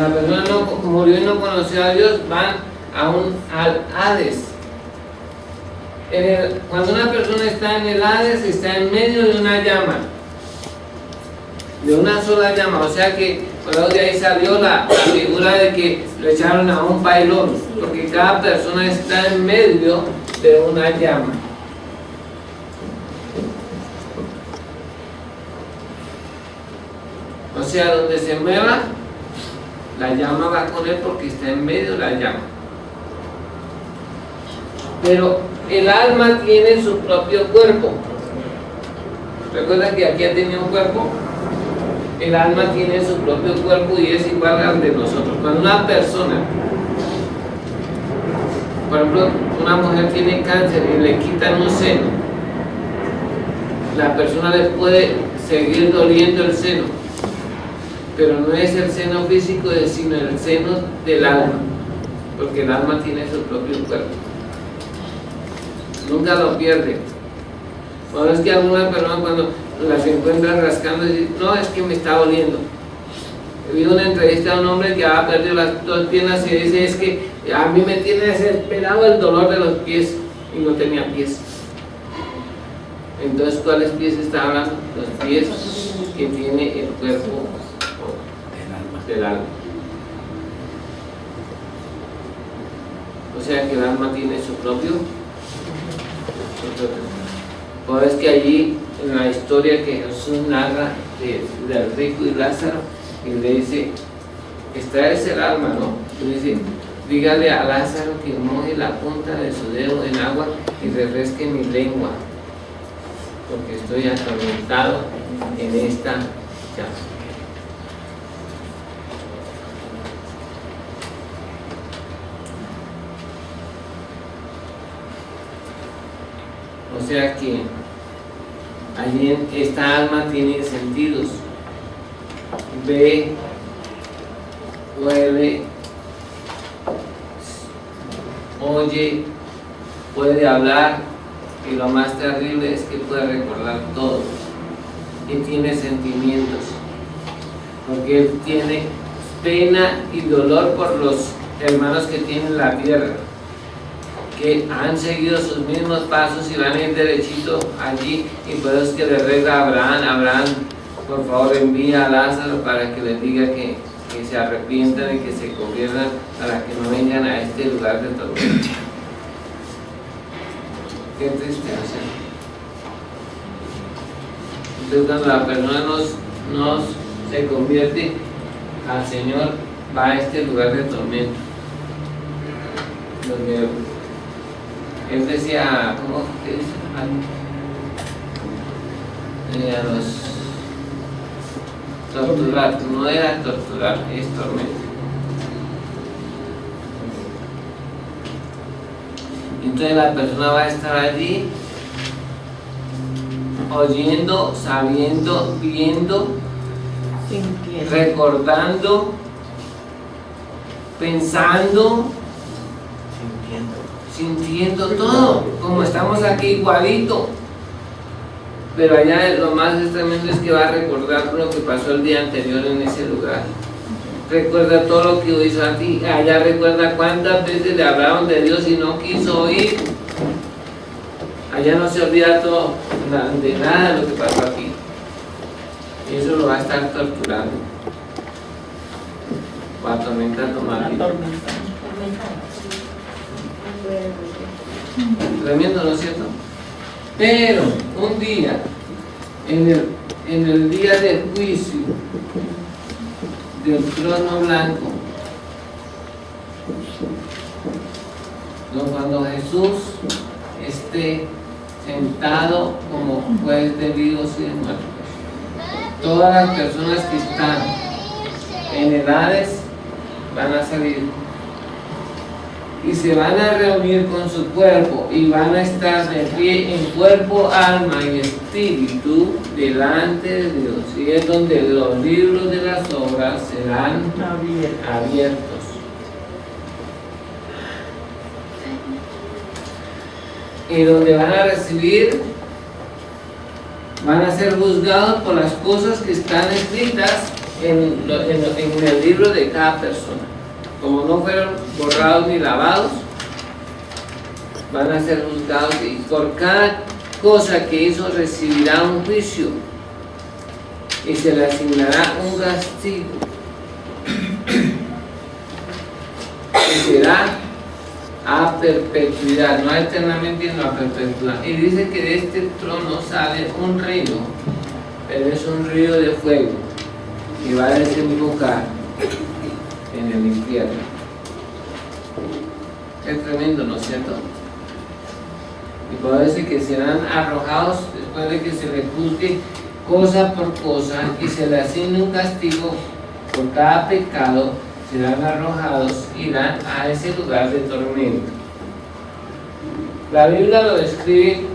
Cuando la persona no murió y no conoció a Dios, van al Hades. Cuando una persona está en el Hades, está en medio de una llama, de una sola llama. O sea que de ahí salió la figura de que le echaron a un bailón, porque cada persona está en medio de una llama. O sea, donde se mueva, la llama va con él porque está en medio de la llama. Pero el alma tiene su propio cuerpo. ¿Recuerdan que aquí ha tenido un cuerpo? El alma tiene su propio cuerpo y es igual al de nosotros. Cuando una persona, por ejemplo, una mujer tiene cáncer y le quitan un seno, la persona le puede seguir doliendo el seno, pero no es el seno físico, sino el seno del alma, porque el alma tiene su propio cuerpo. Nunca lo pierde. Bueno, es que algunas personas cuando las encuentran rascando dicen, no, es que me está doliendo. Vi una entrevista a un hombre que había perdido las dos piernas y dice, es que a mí me tiene desesperado el dolor de los pies, y no tenía pies. Entonces, ¿cuáles pies está hablando? Los pies que tiene el cuerpo del alma. O sea que el alma tiene su propio. Por eso es que allí en la historia que Jesús narra del rico y Lázaro, y le dice, esta es el alma, ¿no? Y dice, dígale a Lázaro que moje la punta de su dedo en agua y refresque mi lengua, porque estoy atormentado en esta llama. O sea que allí esta alma tiene sentidos: ve, huele, oye, puede hablar, y lo más terrible es que puede recordar todo, y tiene sentimientos, porque él tiene pena y dolor por los hermanos que tienen la tierra, que han seguido sus mismos pasos y van a ir derechito allí, y por eso es que le rega a Abraham, por favor envía a Lázaro para que les diga que se arrepientan y que se conviertan, para que no vengan a este lugar de tormento. Qué tristeza. Entonces cuando la persona nos se convierte al Señor, va a este lugar de tormento, donde él decía, ¿cómo que dice? A los torturar, no era torturar, es tormento. Entonces la persona va a estar allí, oyendo, sabiendo, viendo, sintiendo, recordando, pensando, sintiendo todo, como estamos aquí igualito. Pero allá lo más tremendo es que va a recordar lo que pasó el día anterior en ese lugar. Recuerda todo lo que hizo a ti. Allá recuerda cuántas veces le hablaron de Dios y no quiso oír. Allá no se olvida todo, de nada de lo que pasó aquí. Y eso lo va a estar torturando, va a atormentando más. Tremendo, ¿no es cierto? Pero un día, en el día del juicio del trono blanco, cuando Jesús esté sentado como juez de vivos y de muertos, todas las personas que están en edades van a salir y se van a reunir con su cuerpo y van a estar de pie en cuerpo, alma y espíritu delante de Dios, y es donde los libros de las obras serán abiertos. Y donde van a recibir, van a ser juzgados por las cosas que están escritas en el libro de cada persona. Como no fueron borrados ni lavados, van a ser juzgados y por cada cosa que hizo recibirá un juicio y se le asignará un castigo y será a perpetuidad, no eternamente, sino a perpetuidad. Y dice que de este trono sale un reino, pero es un río de fuego y va a desembocar en el infierno. Es tremendo, ¿no es cierto? Y puede decir que serán arrojados después de que se le juzgue cosa por cosa y se le asigne un castigo por cada pecado, serán arrojados y irán a ese lugar de tormento. La Biblia lo describe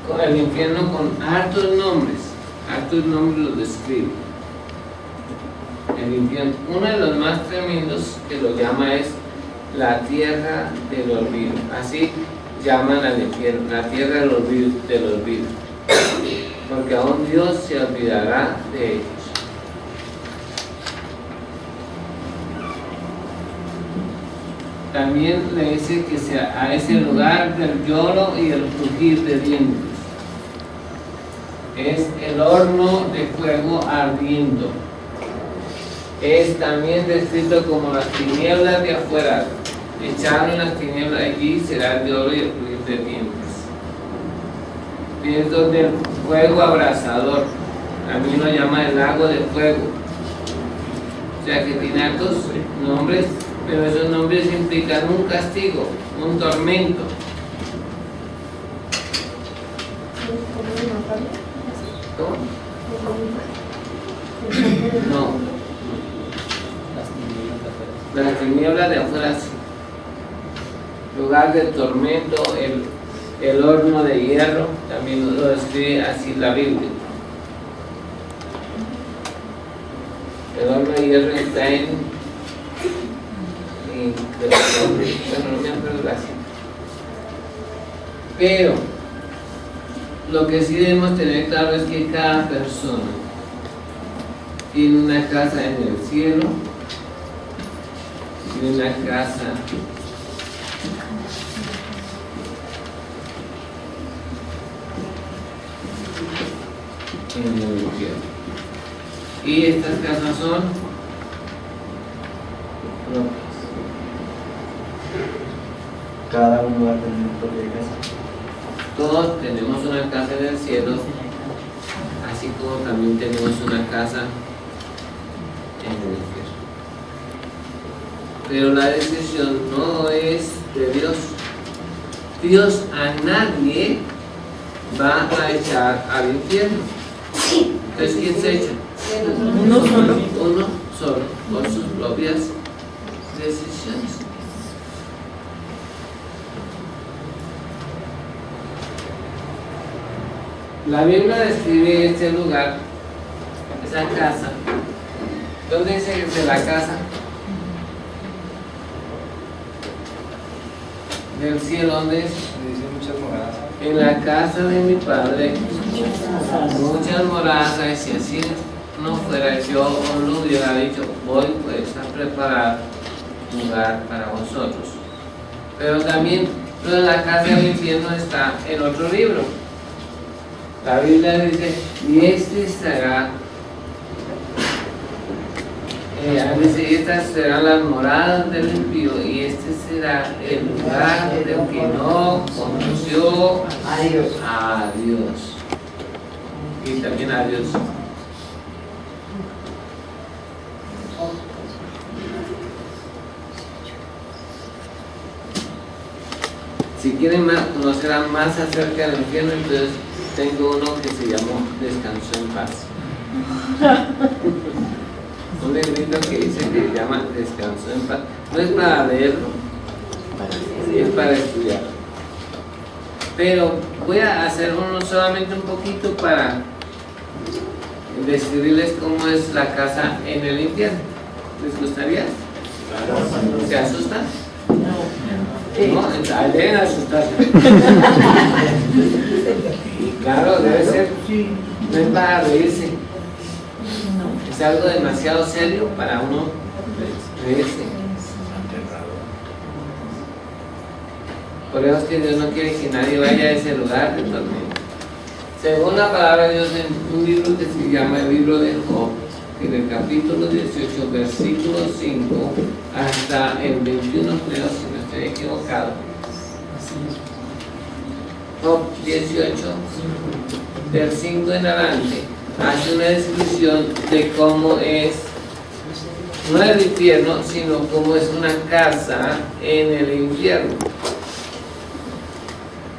con el infierno con hartos nombres lo describe. El infierno, uno de los más tremendos que lo llama es la tierra del olvido. Así llaman al infierno, la tierra del olvido, porque aún Dios se olvidará de ellos. También le dice que sea a ese lugar del lloro y el crujir de dientes. Es el horno de fuego ardiendo. Es también descrito como las tinieblas de afuera. Echaron las tinieblas allí, será el lloro y el crujir de dientes. Y es donde el fuego abrasador, también lo llama el lago de fuego. O sea que tiene altos nombres, pero esos nombres implican un castigo, un tormento. ¿Cómo? No. Las tinieblas de afuera, sí. Lugar de tormento, el horno de hierro, también lo describe así la Biblia. El horno de hierro está bueno, no me acuerdo la cita. Pero lo que sí debemos tener claro es que cada persona tiene una casa en el cielo, tiene una casa en el infierno. Y estas casas son propias. Cada uno va a tener su propia casa. Todos tenemos una casa en el cielo, así como también tenemos una casa en el infierno. Pero la decisión no es de Dios. Dios a nadie va a echar al infierno. Entonces, ¿quién se echa? Uno solo. Uno solo, por sus propias decisiones. La Biblia describe este lugar, esa casa. ¿Dónde dice de la casa? Del cielo, ¿dónde es? Dice muchas moradas. En la casa de mi padre, muchas moradas, y si así no fuera, yo os lo hubiera dicho, voy pues a preparar lugar para vosotros. Pero también lo de la casa del infierno está en otro libro. La Biblia dice, y este será, dice, estas serán las moradas del impío, y este será el lugar del que no conoció a Dios. Y también a Dios. Si quieren conocer más acerca del infierno, entonces tengo uno que se llamó Descanso en Paz. Un librito que dice que se llama Descanso en Paz. No es para leerlo, es para estudiar. Pero voy a hacer uno solamente un poquito para describirles cómo es la casa en el infierno. ¿Les gustaría? ¿Se asustan? No, deben asustarse. Claro, debe ser. No es para reírse. Es algo demasiado serio para uno creerse. Por eso es que Dios no quiere que nadie vaya a ese lugar de tormento. Según la palabra de Dios en un libro que se llama el libro de Job, en el capítulo 18, versículo 5 hasta el 21, creo, si no estoy equivocado. Job 18, del 5 en adelante, hace una descripción de cómo es, no el infierno, sino cómo es una casa en el infierno.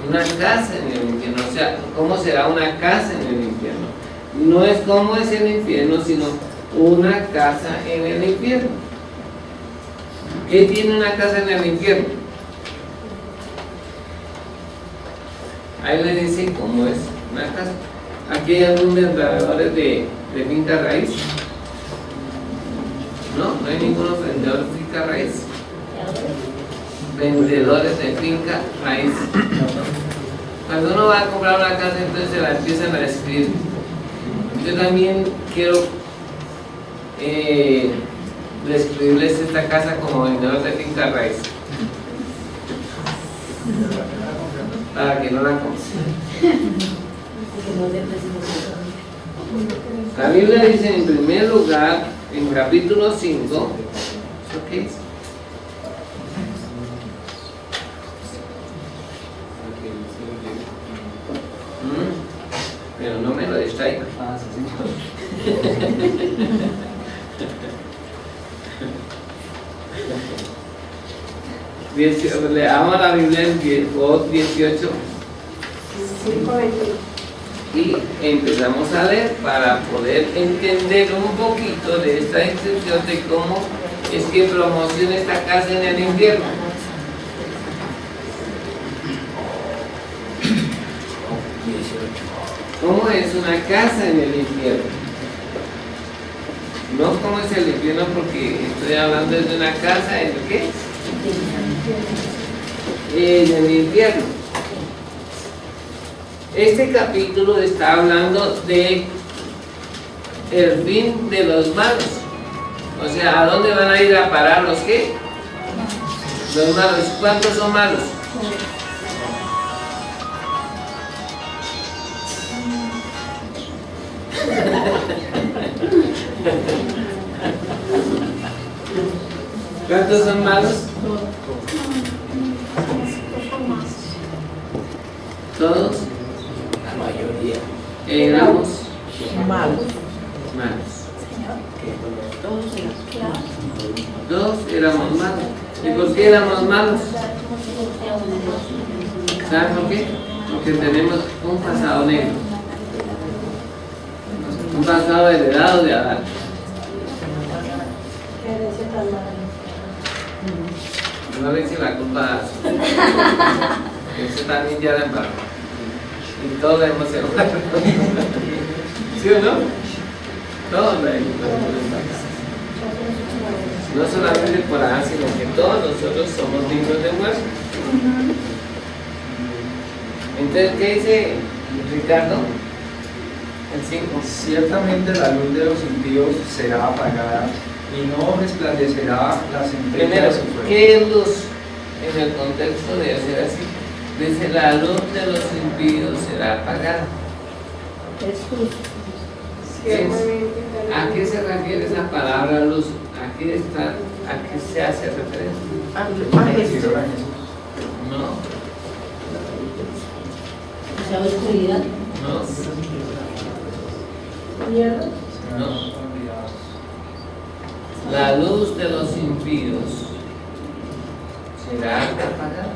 Una casa en el infierno, o sea, cómo será una casa en el infierno. No es cómo es el infierno, sino una casa en el infierno. ¿Qué tiene una casa en el infierno? Ahí le dice cómo es una casa. Aquí hay algunos vendedores de finca raíz. No hay ninguno vendedor de finca raíz. Vendedores de finca raíz. Cuando uno va a comprar una casa, entonces se la empiezan a describir. Yo también quiero describirles esta casa como vendedor de finca raíz, para que no la compren. La Biblia dice en primer lugar, en capítulo 5, ¿eso qué es? Pero no me lo distraiga. Leamos la Biblia en Job 18 y empezamos a leer para poder entender un poquito de esta descripción de cómo es que promociona esta casa en el infierno. ¿Cómo es una casa en el infierno? No cómo es el infierno, porque estoy hablando de una casa en el ¿qué? En el infierno. Este capítulo está hablando de el fin de los malos. O sea, ¿a dónde van a ir a parar los qué? Los malos. ¿Cuántos son malos? ¿Cuántos son malos? Todos. La mayoría. Éramos malos. Todos éramos malos. ¿Y por qué éramos malos? ¿Saben por qué? Porque tenemos un pasado negro. Un pasado heredado de Adán. No le eche la culpa a eso también ya la embarró. Y todos la hemos embarrado. ¿Sí o no? Todos la hemos embarrado. No solamente por Adán, sino que todos nosotros somos dignos de muerte. Entonces, ¿qué dice Ricardo? El 5. Ciertamente la luz de los impíos será apagada y no resplandecerá las Primero, estrellas de su fuego. ¿qué es luz? En el contexto de hacer así, dice la luz de los impíos será apagada. Jesús. ¿A qué se refiere esa palabra luz? ¿A qué se hace referencia? Jesús. No, O sea, oscuridad. no. La luz de los impíos será apagada.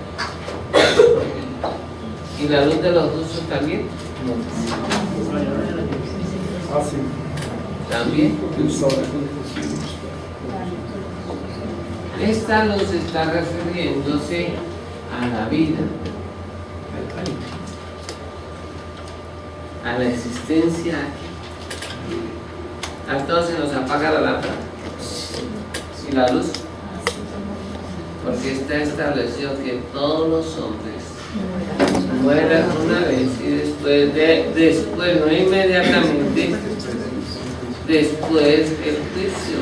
¿Y la luz de los justos también? También. Esta luz está refiriéndose a la vida, a la existencia. A todos se nos apaga la lámpara y la luz, porque está establecido que todos los hombres mueran una vez y después, no inmediatamente, después el juicio.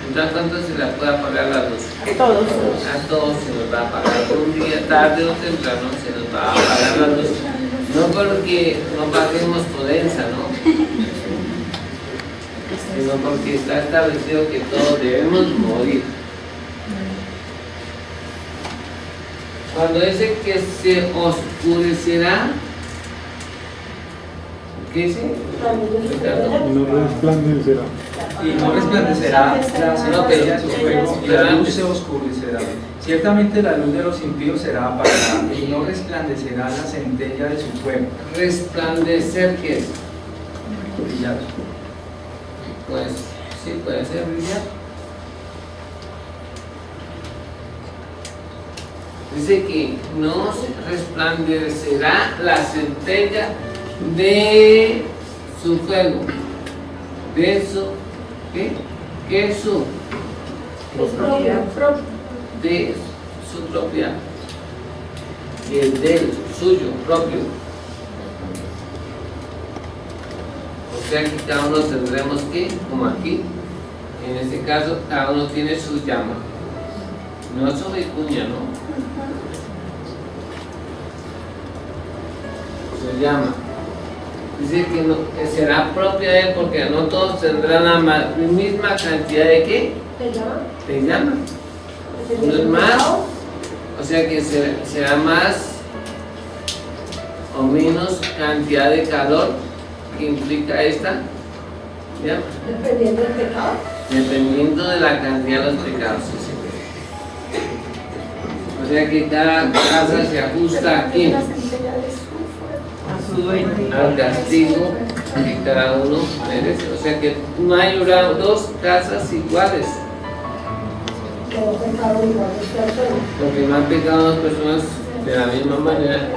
Entonces, ¿cuánto se le puede apagar la luz? A todos. A todos se nos va a apagar. Un día, tarde o temprano, se nos va a apagar la luz. No porque no paguemos podenza, ¿no? Sino porque está establecido que todos debemos morir. Cuando dice que se oscurecerá, ¿qué dice? Ricardo? No resplandecerá. Y no resplandecerá la centella de su fuego, y la luz se oscurecerá. Ciertamente la luz de los impíos será apagada, y no resplandecerá la centella de su fuego. Resplandecer, ¿qué es? Brillar. Pues sí, puede ser brillar. Dice que no resplandecerá la centella de su fuego, de su, ¿qué? ¿Qué es su? De su propia, y el del suyo propio. O sea que cada uno tendremos que, como aquí, en este caso, cada uno tiene su llama. No es su vicuña, ¿no? Su llama. Dice que, no, que será propia de él porque no todos tendrán la misma cantidad de ¿qué? De llama. No es más, o sea que será más o menos cantidad de calor que implica esta llama. Dependiendo del pecado. Dependiendo de la cantidad de los pecados. Sí. O sea que cada casa se ajusta aquí al castigo que cada uno merece. O sea que no hay dos casas iguales. Porque no han pecado dos personas de la misma manera.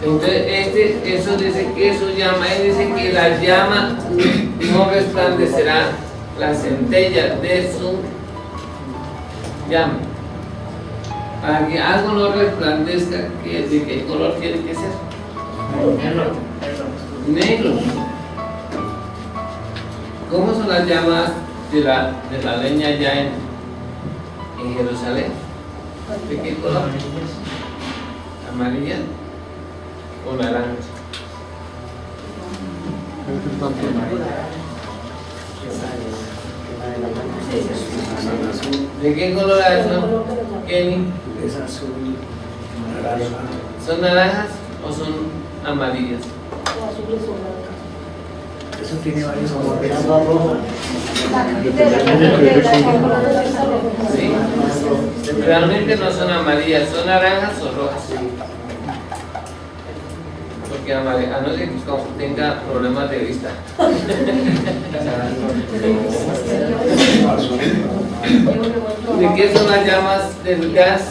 Entonces, eso dice que su llama, él dice que la llama no resplandecerá la centella de su llama. Para que algo no resplandezca, ¿de qué color tiene que ser? Negro. ¿Cómo son las llamas de la leña ya en Jerusalén? ¿De qué color? ¿Amarilla o naranja? ¿De qué color es eso, Kenny? Es azul, naranja. ¿Son naranjas o son amarillas? Eso tiene varios colores. Sí. Realmente no son amarillas, son naranjas o rojas. Porque amarilla, a no ser que tenga problemas de vista. ¿De qué son las llamas del gas?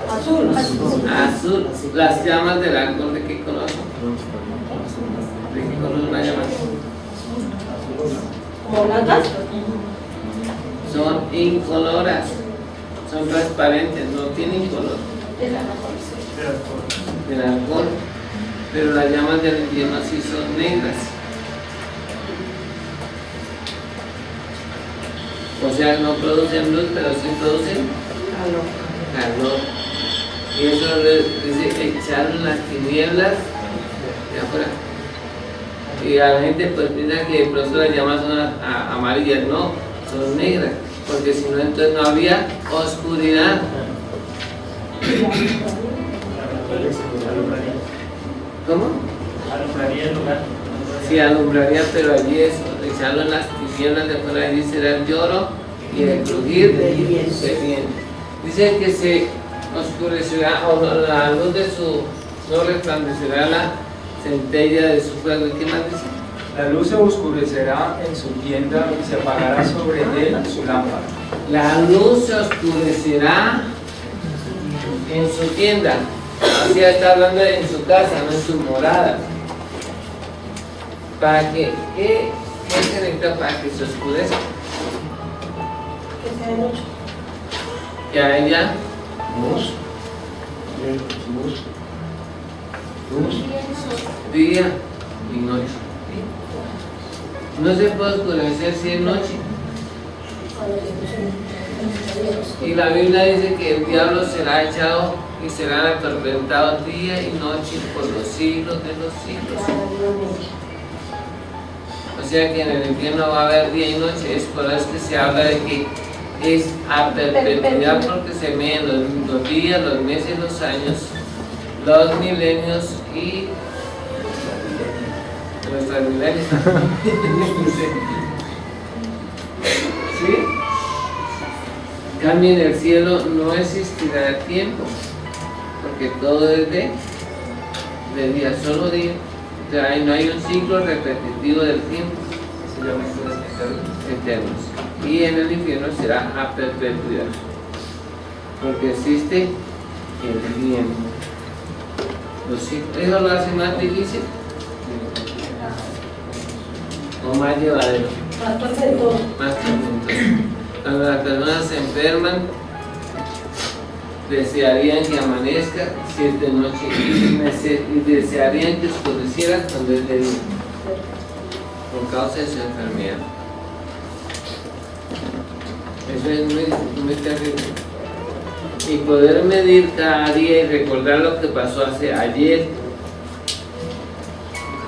Azul. Azul. Las llamas del alcohol, ¿de qué color son? ¿De qué color son las llamas? ¿Como blancas? Son incoloras, son transparentes, no tienen color del alcohol, pero las llamas del infierno sí son negras. O sea, no producen luz, pero sí producen calor. Y eso dice echaron las tinieblas de afuera. Y a la gente pues piensa que por eso las llamas son amarillas, no, son negras, porque si no entonces no había oscuridad. ¿Cómo? Alumbraría el lugar. Sí, alumbraría, pero allí es echarlo en las tinieblas de afuera, allí será el lloro y el crujir de dientes. Dice que se oscurecerá, o la luz de su, no resplandecerá la centella de su fuego. ¿Y qué más dice? La luz se oscurecerá en su tienda y se apagará sobre él su lámpara. La luz se oscurecerá en su tienda. Así está hablando en su casa, no en su morada. ¿Para que qué se necesita para que se oscurezca? Que sea de noche. Que haya Luz. Luz. día y noche. No se puede oscurecer si es noche. Y la Biblia dice que el diablo será echado y serán atormentados día y noche por los siglos de los siglos. O sea que en el infierno va a haber día y noche. Es por eso que se habla de que es a perpetuidad, porque se miden los días, los meses, los años, los milenios y los milenios. ¿Sí? Cambio en el cielo no existirá el tiempo, porque todo es de día, solo día. O sea, ahí no hay un ciclo repetitivo del tiempo. Se llama Eternos. Y en el infierno será a perpetuidad, porque existe el tiempo. ¿Eso lo hace más difícil o más llevadero? Más tormentoso. Más tormentoso. Cuando las personas se enferman, desearían que amanezca si es de noche y desearían que oscureciera cuando es de día, por causa de su enfermedad. Eso es muy terrible. Y poder medir cada día y recordar lo que pasó ayer,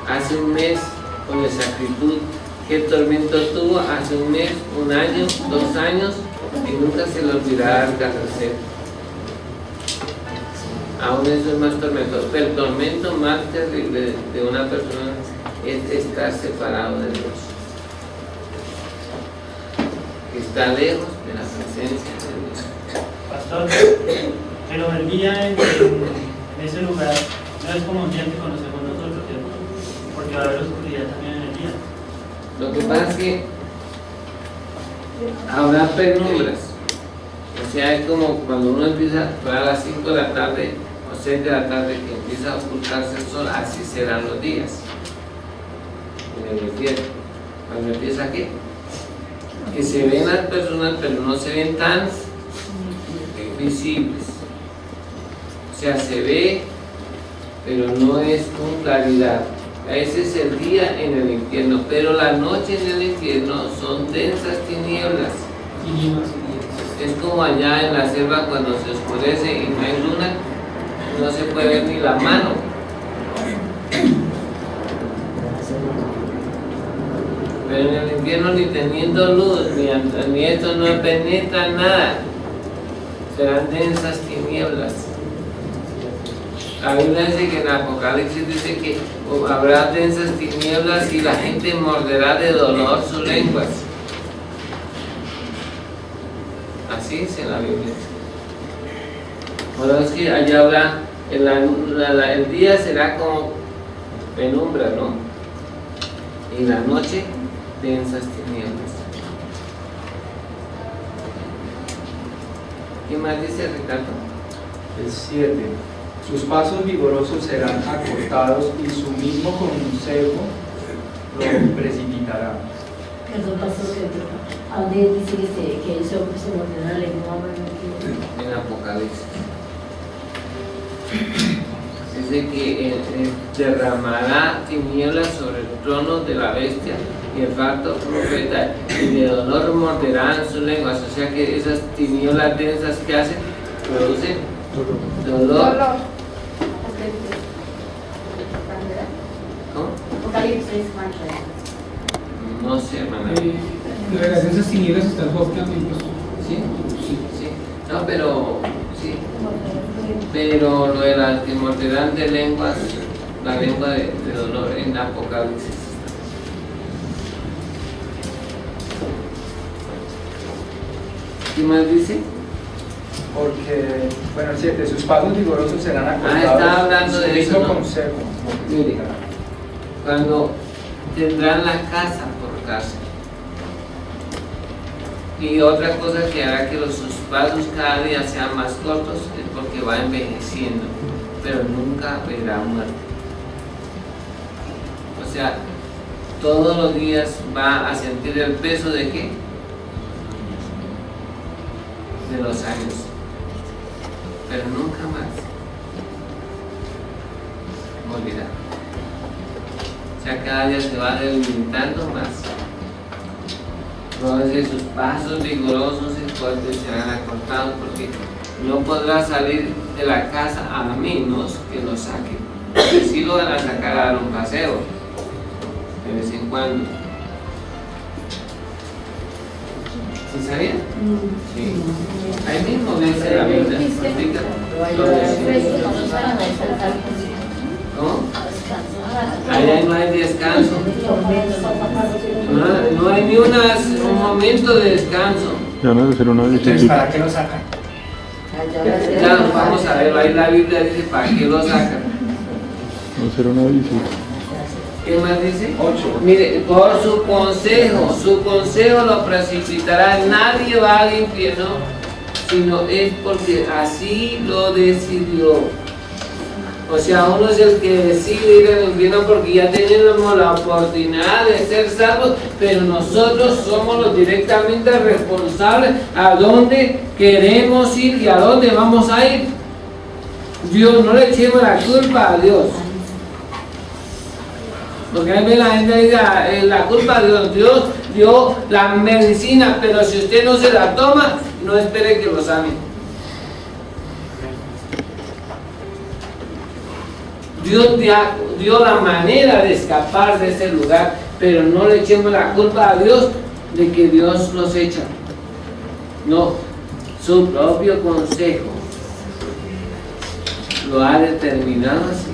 hace un mes, con exactitud, qué tormento tuvo hace un mes, un año, 2 años, y nunca se le olvidará al atardecer. Aún eso es más tormentoso. Pero el tormento más terrible de una persona es estar separado de Dios, que está lejos de la presencia de Dios. Pastor, pero el día en ese lugar no es como un día que conocemos nosotros, ¿cierto? Porque va a haber oscuridad también en el día. Lo que pasa es que habrá penumbras. O sea, es como cuando uno empieza a las 5 de la tarde o 6 de la tarde que empieza a ocultarse el sol, así serán los días en el infierno. Cuando empieza ¿qué? Que se ven las personas pero no se ven tan visibles. O sea, se ve pero no es con claridad. Ese es el día en el infierno, pero la noche en el infierno son densas tinieblas. Es como allá en la selva cuando se oscurece y no hay luna, no se puede ver ni la mano. Pero en el infierno ni teniendo luz, ni esto no penetra nada. Serán densas tinieblas. La Biblia dice que en Apocalipsis dice que habrá densas tinieblas y la gente morderá de dolor sus lenguas. Así dice la Biblia. Bueno, es que allá habrá, el día será como penumbra, ¿no? Y la noche, densas tinieblas. ¿Qué más dice Ricardo? El 7. Sus pasos vigorosos serán acortados y su mismo consejo lo precipitará. Perdón, pastor, ¿a dónde dice que el hombre se morderá la lengua? En Apocalipsis. Dice que derramará tinieblas sobre el trono de la bestia y el falso profeta, y de dolor morderán sus lenguas. O sea que esas tinieblas densas que hacen producen dolor. ¿Cómo? Apocalipsis, No sé, hermana. En relación a esas tinieblas está el Job también, pues. ¿Sí? Sí. No, pero sí. Pero lo de las que morderán de lenguas, la lengua de dolor en Apocalipsis. ¿Qué más dice? Porque, bueno, el 7, sus pasos vigorosos serán acortados. Está hablando y su de eso, mismo ¿no? consejo. Mire, cuando tendrán la casa por casa. Y otra cosa que hará que sus pasos cada día sean más cortos es porque va envejeciendo, pero nunca verá muerte. O sea, todos los días va a sentir el peso de ¿qué? De los años, pero nunca más morirá. O sea, cada día se va delimitando más. Entonces sus pasos vigorosos y fuertes serán acortados, porque no podrá salir de la casa a menos que lo saquen. Porque sí lo van a sacar a dar un paseo de vez en cuando. ¿Sí sabía? Sí. Ahí mismo dice la Biblia. Explica. ¿Cómo? Allá no hay descanso. No hay ni un momento de descanso. Ya no debe ser una Entonces, disciplina. ¿para qué lo sacan? Claro, vamos a ver, ahí la Biblia dice para qué lo sacan. No será una disciplina. ¿Qué más dice? 8. Mire, por su consejo lo precipitará. Nadie va al infierno, sino es porque así lo decidió. O sea, uno es el que decide ir al infierno porque ya tenemos la oportunidad de ser salvos, pero nosotros somos los directamente responsables a dónde queremos ir y a dónde vamos a ir. Dios, no le echemos la culpa a Dios. Porque a veces la gente dice, la culpa de Dios, Dios dio la medicina, pero si usted no se la toma, no espere que lo sane. Dios dio la manera de escapar de ese lugar, pero no le echemos la culpa a Dios de que Dios los echa. No, su propio consejo lo ha determinado así.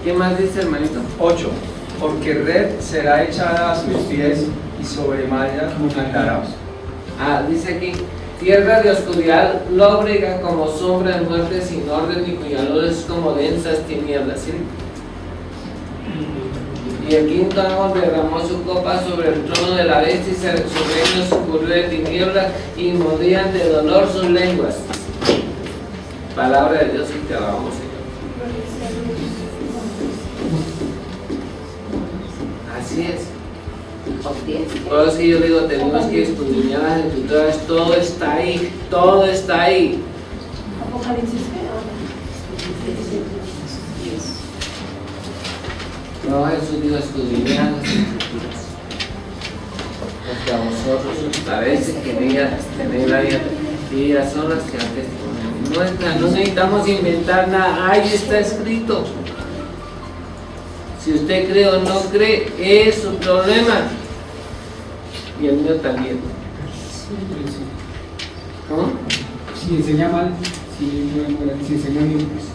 ¿Qué más dice, hermanito? 8. Porque red será echada a sus pies y sobre malla andará. Dice aquí, tierra de oscuridad, lóbrega como sombra de muerte, sin orden y cuya luz es como densas tinieblas. ¿Sí? Y el quinto ángel derramó su copa sobre el trono de la bestia y su reino se cubrió de tinieblas y mordían de dolor sus lenguas. Palabra de Dios y te alabamos, Señor. Así es. Por eso yo digo, tenemos que escudriñar las escrituras, todo está ahí, todo está ahí. Apocalipsis. No, Jesús dijo, escudriñar las escrituras, porque a vosotros os parece que tenéis la vida, y ellas son las que han testimoniado. No necesitamos inventar nada, ahí está escrito. Si usted cree o no cree, es su problema. Y el mío también. ¿Cómo? Si enseña mal, si enseña bien, pues.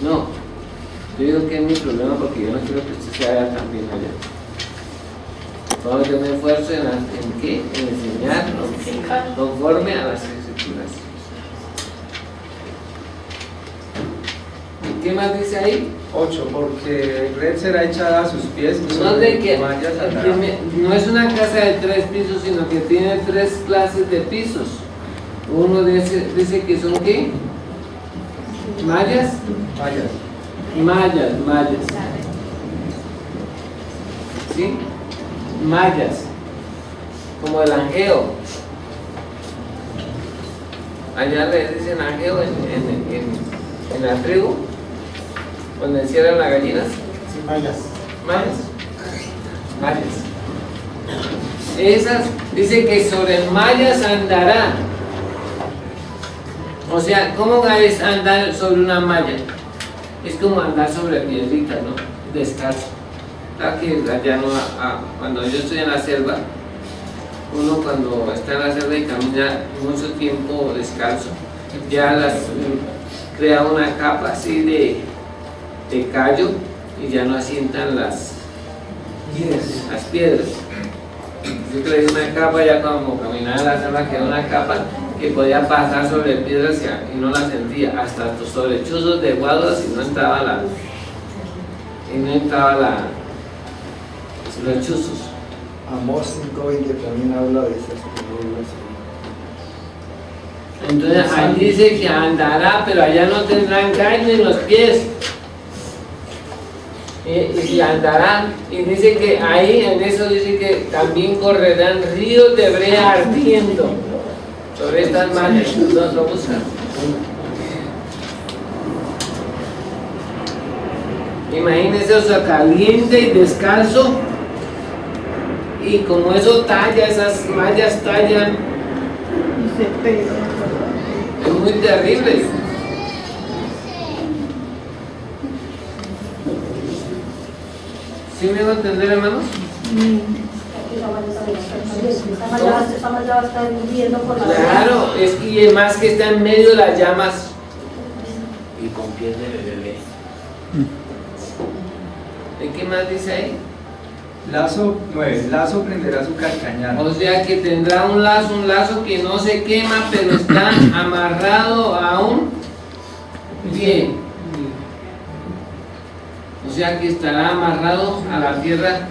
No. Yo digo que es mi problema porque yo no quiero que usted se haga también allá. Todo yo me esfuerzo en qué? En enseñar conforme a las escrituras. ¿Y qué más dice ahí? 8. Porque red será echada a sus pies y No, de que, sobre mallas andará. no es una casa de 3 pisos, sino que tiene 3 clases de pisos. Uno dice que son ¿qué? ¿Mallas? Mallas. Mallas. ¿Sí? Mallas. Como el angeo. Allá le dicen angeo en la tribu, cuando encierran las gallinas. Sí, mallas. Mallas. Esas, dice que sobre mallas andará. O sea, ¿cómo es andar sobre una malla? Es como andar sobre piedritas, ¿no? Descalzo. Claro que allá no, cuando yo estoy en la selva, uno cuando está en la selva y camina mucho tiempo descalzo, ya crea una capa así de callo y ya no asientan las piedras. Yo creé una capa, ya como caminaba en la selva quedó una capa que podía pasar sobre piedras y no la sentía, hasta sobre chuzos de guaduas y no entraba los chuzos. Amós 5:20 también habla de esas figuras. Entonces ahí dice que andará, pero allá no tendrán carne en los pies. Y andarán, y dice que ahí en eso dice que también correrán ríos de brea ardiendo sobre estas mallas. Lo buscan. Imagínense, o sea, caliente y descalzo Y como eso talla, esas mallas tallan, Y se pega. es muy terrible. ¿Sí me va a entender, hermanos? Esa malla va a estar hirviendo por la Claro, es que y además que está en medio de las llamas y con piel de bebé. ¿Y qué más dice ahí? Lazo 9. Lazo prenderá su carcañal. O sea que tendrá un lazo que no se quema, pero está amarrado a un pie. O sea que estará amarrado a la tierra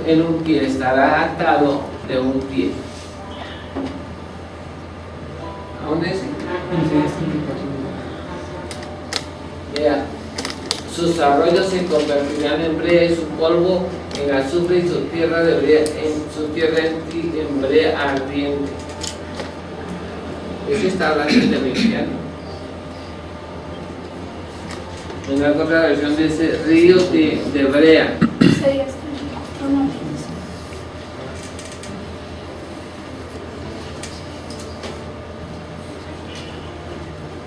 en un pie, estará atado de un pie. ¿A dónde es? Vea, sus arroyos se convertirán en brea y su polvo en azufre y su tierra de brea, en brea ardiente. Eso está hablando del infierno. En la otra versión dice ríos de brea.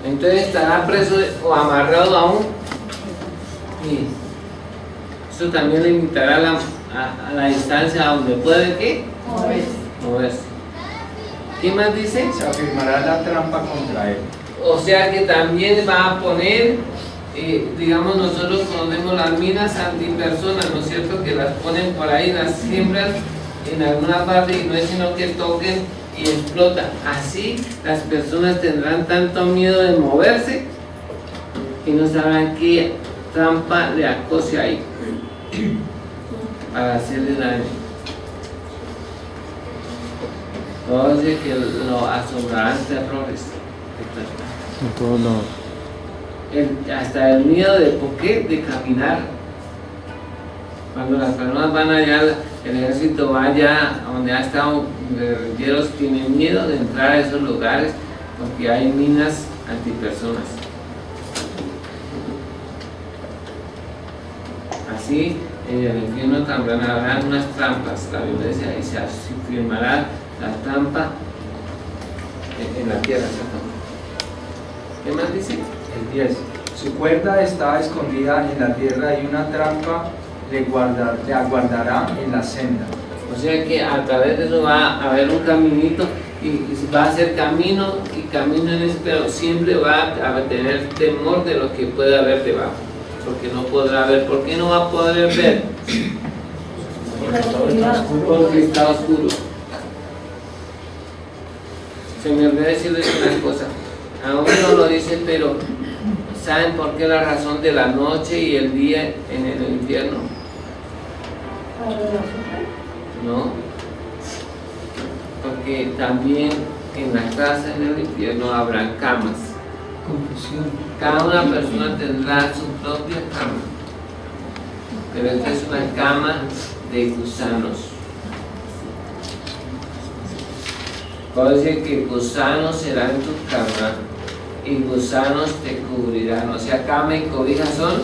Entonces estará preso o amarrado a un pie. Eso también limitará a la distancia a donde puede ¿qué? Moverse. ¿Qué más dice? Se afirmará la trampa contra él. O sea que también va a poner, digamos, nosotros ponemos las minas antipersonas, ¿no es cierto? Que las ponen por ahí, las siembran en alguna parte y no es sino que toquen y explota. Así las personas tendrán tanto miedo de moverse que no sabrán qué trampa le acose ahí para hacerle daño. Oye, que lo asombrarán terrores. En todos lados. Hasta el miedo de ¿por qué? De caminar. Cuando las personas van allá, el ejército va allá donde ha estado guerrilleros, tienen miedo de entrar a esos lugares porque hay minas antipersonas. Así en el infierno también habrá unas trampas, la Biblia dice, y se firmará la trampa en la tierra, ¿cierto? ¿Qué más dice? El 10. Su cuerda está escondida en la tierra y una trampa le aguardará en la senda. O sea que a través de eso va a haber un caminito y va a ser camino y camino en ese, pero siempre va a tener temor de lo que puede haber debajo, porque no podrá ver. ¿Por qué no va a poder ver? Porque está oscuro. Se me olvidó decirles una cosa, aún no lo dice, pero ¿saben por qué la razón de la noche y el día en el infierno? No, porque también en la casa en el infierno habrán camas. Confusión. Cada una persona tendrá su propia cama, pero esta es una cama de gusanos. Puedo decir que gusanos serán en tu cama y gusanos te cubrirán. O sea, cama y cobija son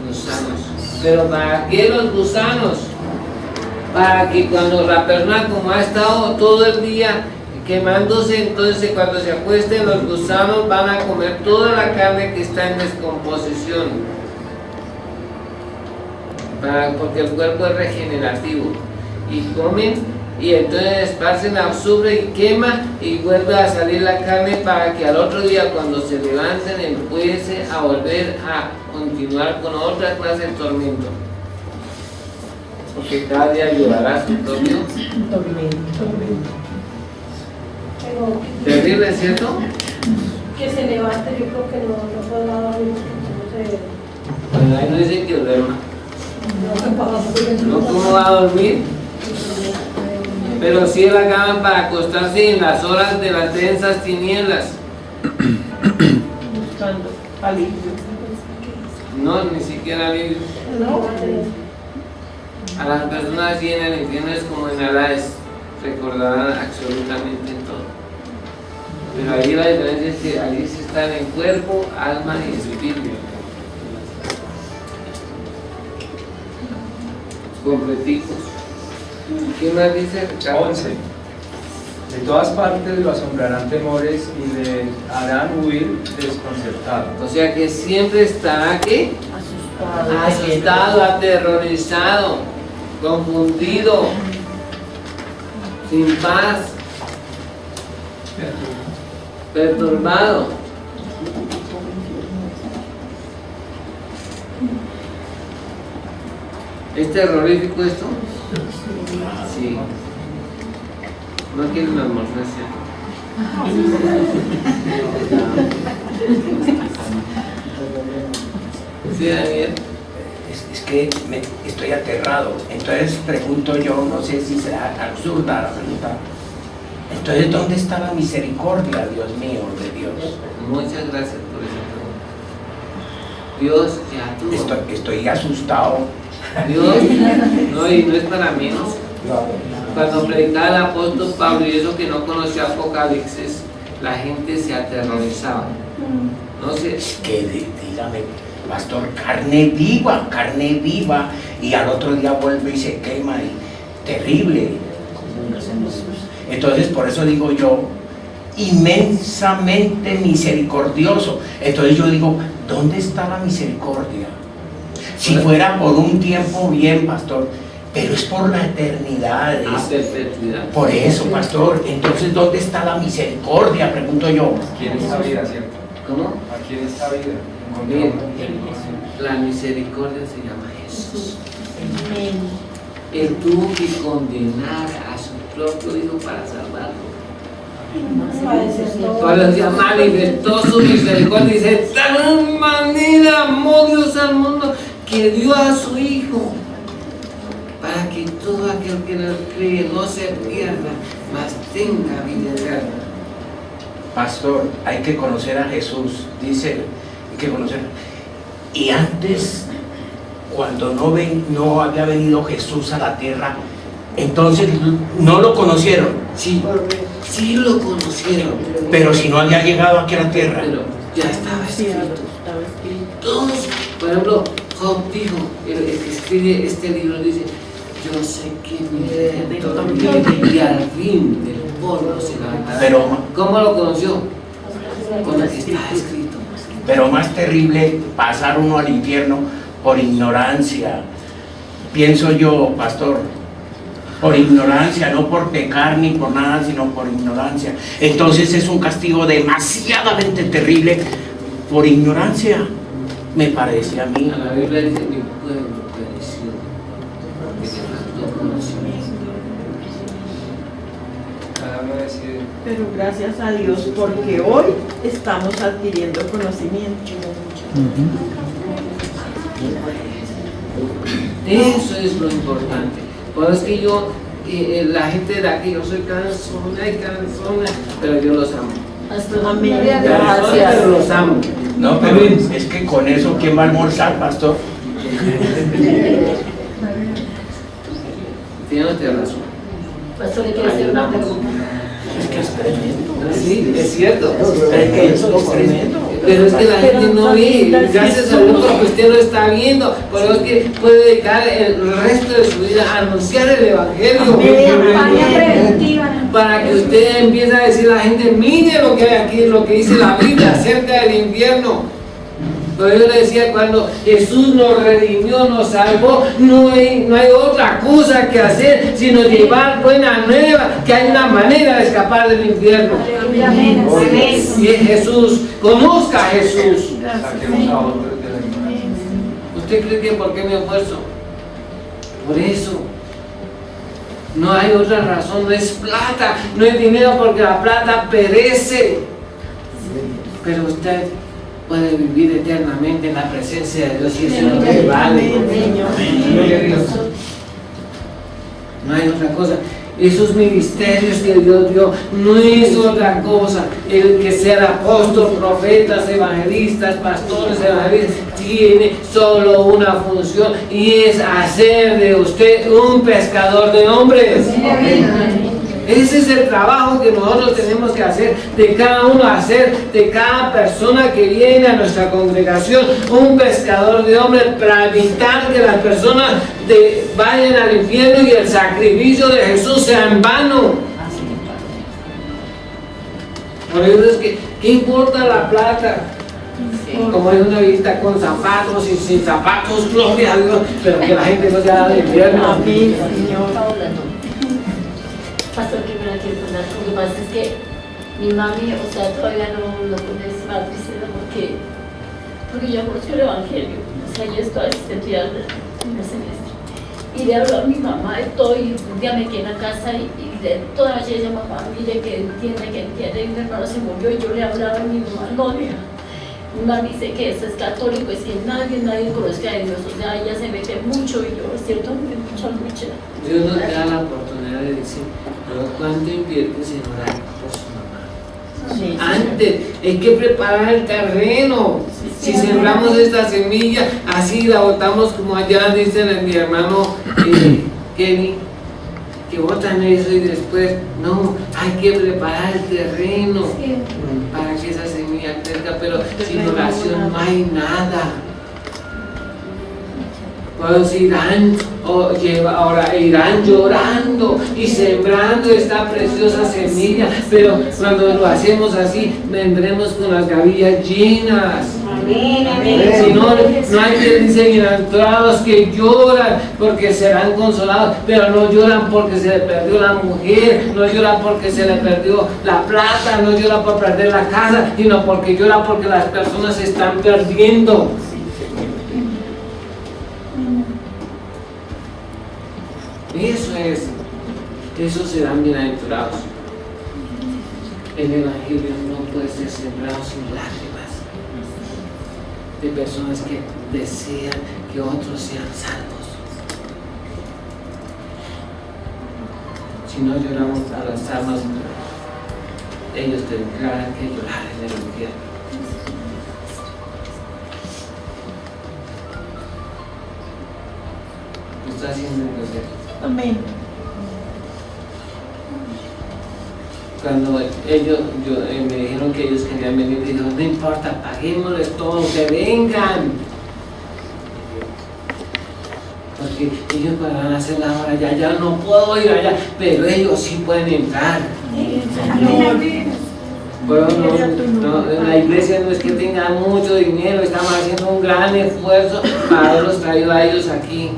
gusanos. Pero ¿para qué los gusanos? Para que cuando la persona, como ha estado todo el día quemándose, entonces cuando se acuesten los gusanos van a comer toda la carne que está en descomposición, porque el cuerpo es regenerativo, y comen y entonces esparcen la azufre y quema y vuelve a salir la carne para que al otro día cuando se levanten empiece a volver a continuar con otra clase de tormento, porque cada día llevará su propio Pero terrible, ¿cierto? que se levante, yo creo que no podrá dormir. Bueno, ahí no dice que duerma. No, ¿No? ¿Cómo va a dormir? Pero sí la cama para acostarse en las horas de las densas tinieblas. buscando alivio. No, ni siquiera alivio. No, A las personas así en el infierno es como en Hades, recordarán absolutamente todo. Pero ahí la diferencia es que allí se están en cuerpo, alma y espíritu. completicos. ¿Qué más dice Ricardo? 11. De todas partes lo asombrarán temores y le harán huir desconcertado. O sea que siempre está aquí asustado, aterrorizado, confundido, sin paz, perturbado. ¿Es terrorífico esto? Sí. No quieren almorzar, ¿sí, Daniel? Es que estoy aterrado. Entonces pregunto yo, no sé si será absurda la pregunta. Entonces, ¿dónde está la misericordia, Dios mío, de Dios? Muchas gracias por esa pregunta. Dios ya tuvo. Estoy asustado. Dios, no, y no es para menos. Cuando predicaba el apóstol Pablo y eso que no conocía Apocalipsis, la gente se aterrorizaba. No sé. Que dígame, pastor, carne viva, y al otro día vuelve y se quema, y terrible. Entonces, por eso digo yo, inmensamente misericordioso. Entonces yo digo, ¿dónde está la misericordia? Si fuera por un tiempo, bien, pastor, pero es por la eternidad. Perpetuidad. Por eso, pastor, entonces, ¿dónde está la misericordia? Pregunto yo. Aquí en esta vida, ¿cierto? ¿Cómo? Aquí en esta vida. Bien, la misericordia se llama Jesús. Él tuvo que condenar a su propio hijo para salvarlo. Cuando Dios manifestó su misericordia, dice: de tal manera amó Dios al mundo que dio a su hijo, para que todo aquel que no cree no se pierda, mas tenga vida eterna. Pastor, hay que conocer a Jesús, dice, hay que conocer. Y antes, cuando no había venido Jesús a la tierra, entonces no lo conocieron. Sí lo conocieron, Pero si no había llegado aquí a la tierra. pero ya estaba escrito. Todos, por ejemplo, Job dijo, el que escribe este libro dice: yo sé que mi Redentor vive y al fin del polvo se levantará. Pero, ¿cómo lo conoció? Con lo que está escrito. pero más terrible, pasar uno al infierno por ignorancia. Pienso yo, pastor, por ignorancia, no por pecar ni por nada, sino por ignorancia. Entonces es un castigo demasiadamente terrible por ignorancia, me parece a mí. A la Biblia dice: mi pueblo pereció porque le faltó conocimiento. Cada uno decide. Pero gracias a Dios, porque hoy estamos adquiriendo conocimiento. Eso es lo importante. Por eso es que yo, la gente de aquí, yo soy cansona, pero yo los amo. Amén. Pero los amo. No, pero es que con eso, ¿quién va a almorzar, pastor? Tiene usted razón. Pastor, le quiero hacer una pregunta. Es que es tremendo. Sí, es cierto. Es que eso es tremendo. Pero es que la gente no ve. Gracias a Dios porque usted lo está viendo. Por eso es que puede dedicar el resto de su vida a anunciar el Evangelio. Para que usted empiece a decir a la gente: mire lo que hay aquí, lo que dice la Biblia acerca del infierno. Pero yo le decía, cuando Jesús nos redimió, nos salvó, no hay otra cosa que hacer sino llevar buena nueva, que hay una manera de escapar del infierno. Y es Jesús. Conozca a Jesús. Saquemos a otros de la ignorancia. ¿Usted cree que por qué me esfuerzo? Por eso. No hay otra razón, no es plata, no es dinero, porque la plata perece. Pero usted puede vivir eternamente en la presencia de Dios, y eso es lo que vale. No hay otra cosa. Esos ministerios que Dios dio no es otra cosa. El que sea apóstol, profetas, evangelistas, pastores, evangelistas, tiene solo una función, y es hacer de usted un pescador de hombres. Ese es el trabajo que nosotros tenemos que hacer, de cada uno hacer, de cada persona que viene a nuestra congregación, un pescador de hombres, para evitar que las personas vayan al infierno y el sacrificio de Jesús sea en vano. Por eso es que, ¿qué importa la plata? Como es una visita con zapatos y sin zapatos, gloria a Dios, pero que la gente no se haga al infierno. Amén, Señor. Pastor, que me la quiero contar. Lo que pasa es que mi mami, o sea, todavía no conoce más tristeza porque yo conozco el Evangelio. O sea, yo estoy asistente al primer semestre. Y le hablo a mi mamá de todo, y un día me quedé en la casa y de toda la noche ella, mamá, mire que entiende, y mi hermano se murió y yo le hablaba a mi mamá, no, mira. Mi mamá dice que eso es católico, y si nadie conozca a Dios, o sea, ella se mete mucho, y yo, es cierto, me mucha lucha. Dios nos da la oportunidad de decir, pero ¿cuánto inviertes en orar por su mamá? Sí. Antes, hay que preparar el terreno. Si sembramos esta semilla, así la botamos como allá dicen mi hermano Kenny, que botan eso y después, no, hay que preparar el terreno para que esa semilla crezca, pero sin oración no hay nada. Pues irán llorando y sembrando esta preciosa semilla, pero cuando lo hacemos así, vendremos con las gavillas llenas. Amén, amén. Si no hay que dicen bienaventurados que lloran porque serán consolados, pero no lloran porque se le perdió la mujer, no lloran porque se le perdió la plata, no lloran por perder la casa, sino porque lloran porque las personas se están perdiendo. Eso serán bienaventurados. El Evangelio no puede ser sembrado sin lágrimas de personas que desean que otros sean salvos. Si no lloramos a las almas, ellos tendrán que llorar en el infierno. ¿Me está haciendo entender? Amén. Cuando ellos me dijeron que ellos querían venir, dije, no importa, paguémosles todo, que vengan. Porque ellos podrán hacer la hora, ya no puedo ir allá, pero ellos sí pueden entrar. Bueno, la iglesia no es que tenga mucho dinero, estamos haciendo un gran esfuerzo para haberlos traído a ellos aquí.